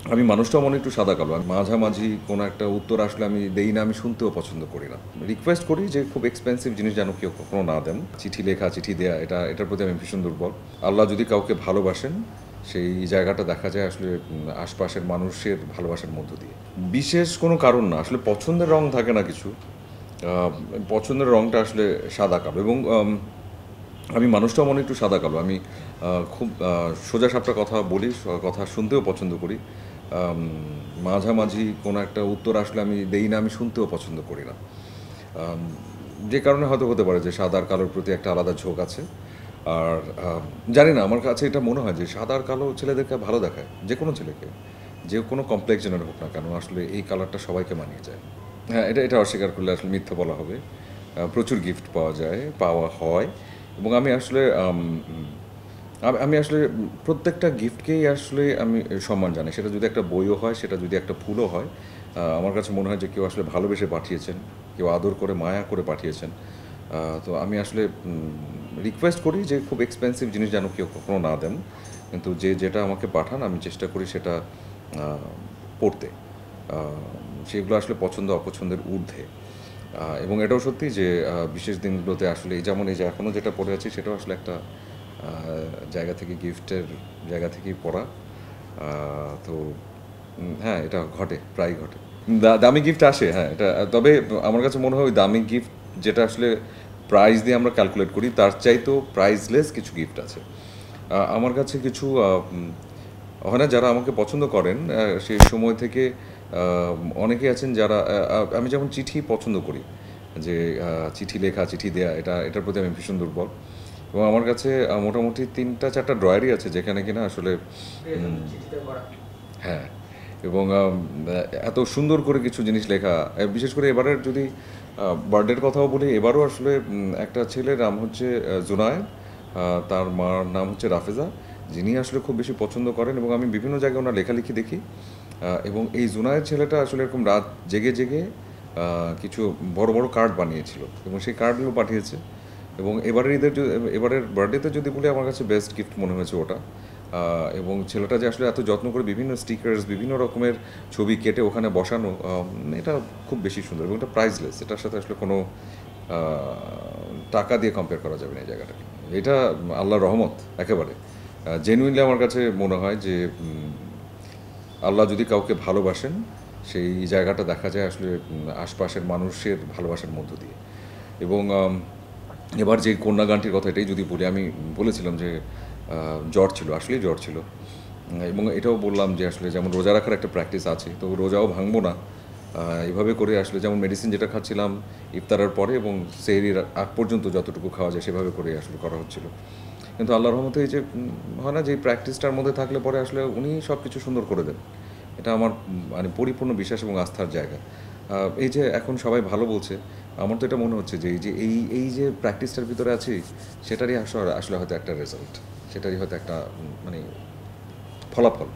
আমি মানুষটাও মনে একটু সাদা কালো। আমি মাঝামাঝি কোনো একটা উত্তর আসলে আমি দেই না, আমি শুনতেও পছন্দ করি না। রিকোয়েস্ট করি যে খুব এক্সপেন্সিভ জিনিস যেন কেউ কখনো না দেন। চিঠি লেখা, চিঠি দেয়া এটার প্রতি আমি ভীষণ দুর্বল। আল্লাহ যদি কাউকে ভালোবাসেন, সেই জায়গাটা দেখা যায় আসলে আশপাশের মানুষের ভালোবাসার মধ্য দিয়ে। বিশেষ কোনো কারণ না, আসলে পছন্দের রং থাকে না কিছু। পছন্দের রংটা আসলে সাদা কালো এবং আমি মানুষটাও মনে একটু সাদা কালো। আমি খুব সোজাসাপটা কথা বলি, কথা শুনতেও পছন্দ করি। আম মাঝামাঝি কোনো একটা উত্তর আসলে আমি দেই না, আমি শুনতেও পছন্দ করি না। আম যে কারণে হয়তো হতে পারে যে সাদা আর কালোর প্রতি একটা আলাদা ঝোঁক আছে। আর জানি না, আমার কাছে এটা মনে হয় যে সাদা আর কালো ছেলেদেরকে ভালো দেখায়, যেকোনো ছেলেকে। যে কোনো কমপ্লেক্সনের হোক না কেন, আসলে এই কালারটা সবাইকে মানিয়ে যায়। হ্যাঁ, এটা অস্বীকার করলে আসলে মিথ্যা বলা হবে। প্রচুর গিফট পাওয়া যায়, পাওয়া হয় এবং আমি আসলে আমি আসলে প্রত্যেকটা গিফটকেই আসলে আমি সম্মান জানাই। সেটা যদি একটা বইও হয়, সেটা যদি একটা ফুলও হয়, আমার কাছে মনে হয় যে কেউ আসলে ভালোবেসে পাঠিয়েছেন, কেউ আদর করে, মায়া করে পাঠিয়েছেন। তো আমি আসলে রিকোয়েস্ট করি যে খুব এক্সপেন্সিভ জিনিস যেন কেউ কখনো না দেন। কিন্তু যেটা আমাকে পাঠান আমি চেষ্টা করি সেটা আ পড়তে। আ সেগুলো আসলে পছন্দ অপছন্দের ঊর্ধ্বে। এবং এটাও সত্যি যে বিশেষ দিনগুলোতে আসলে যেমন এই যে এখনও যেটা পড়ে আছি সেটাও আসলে একটা আ জায়গা থেকে গিফটের জায়গা থেকেই পড়া। তো হ্যাঁ, এটা ঘটে, প্রায়ই ঘটে। দামি গিফট আসে, হ্যাঁ, এটা তবে আমার কাছে মনে হয় ওই দামি গিফট যেটা আসলে প্রাইস দিয়ে আমরা ক্যালকুলেট করি তার চাইতেও প্রাইসলেস কিছু গিফট আছে। আমার কাছে কিছু হয় না যারা আমাকে পছন্দ করেন সেই সময় থেকে অনেকেই আছেন যারা আমি যেমন চিঠি পছন্দ করি যে চিঠি লেখা, চিঠি দেয়া এটার প্রতি আমি ভীষণ দুর্বল এবং আমার কাছে মোটামুটি ৩টা-৪টা ড্রয়ারই আছে যেখানে কিনা আসলে হ্যাঁ এবং এত সুন্দর করে কিছু জিনিস লেখা বিশেষ করে এবারের যদি বার্থডের কথাও বলি এবারও আসলে একটা ছেলের নাম হচ্ছে জুনায়েদ, তার মার নাম হচ্ছে রাফেজা, যিনি আসলে খুব বেশি পছন্দ করেন এবং আমি বিভিন্ন জায়গায় ওনার লেখালেখি দেখি এবং এই জুনায়েদ ছেলেটা আসলে এরকম রাত জেগে জেগে কিছু বড় বড় কার্ড বানিয়েছিল এবং সেই কার্ডগুলো পাঠিয়েছে এবং এবারের বার্থডেতে যদি বলি আমার কাছে বেস্ট গিফট মনে হয়েছে ওটা। এবং ছেলেটা যে আসলে এত যত্ন করে বিভিন্ন স্টিকার্স বিভিন্ন রকমের ছবি কেটে ওখানে বসানো, এটা খুব বেশি সুন্দর এবং এটা প্রাইসলেস, এটার সাথে আসলে কোনো টাকা দিয়ে কম্পেয়ার করা যাবে না এই জায়গাটাকে। এটা আল্লাহর রহমত একেবারে। জেনুইনলি আমার কাছে মনে হয় যে আল্লাহ যদি কাউকে ভালোবাসেন, সেই জায়গাটা দেখা যায় আসলে আশপাশের মানুষের ভালোবাসার মধ্য দিয়ে এবং এবার যে কন্যা গানটির কথা এটাই যদি বলি, আমি বলেছিলাম যে জ্বর ছিল, আসলেই জ্বর ছিল এবং এটাও বললাম যে আসলে যেমন রোজা রাখার একটা প্র্যাকটিস আছে, তো রোজাও ভাঙবো না। এভাবে করে আসলে যেমন মেডিসিন যেটা খাচ্ছিলাম ইফতারের পরে এবং সেহরির আগ পর্যন্ত যতটুকু খাওয়া যায় সেভাবে করে আসলে করা হচ্ছিল। কিন্তু আল্লাহর রহমতে এই যে হয় না যে এই প্র্যাকটিসটার মধ্যে থাকলে পরে আসলে উনি সব কিছু সুন্দর করে দেন। এটা আমার মানে পরিপূর্ণ বিশ্বাস এবং আস্থার জায়গা। এই যে এখন সবাই ভালো বলছে, আমার তো এটা মনে হচ্ছে যে এই যে প্র্যাকটিসটার ভিতরে আছি সেটারই আসলে হয়তো একটা রেজাল্ট, সেটারই হয়তো একটা মানে ফলাফল।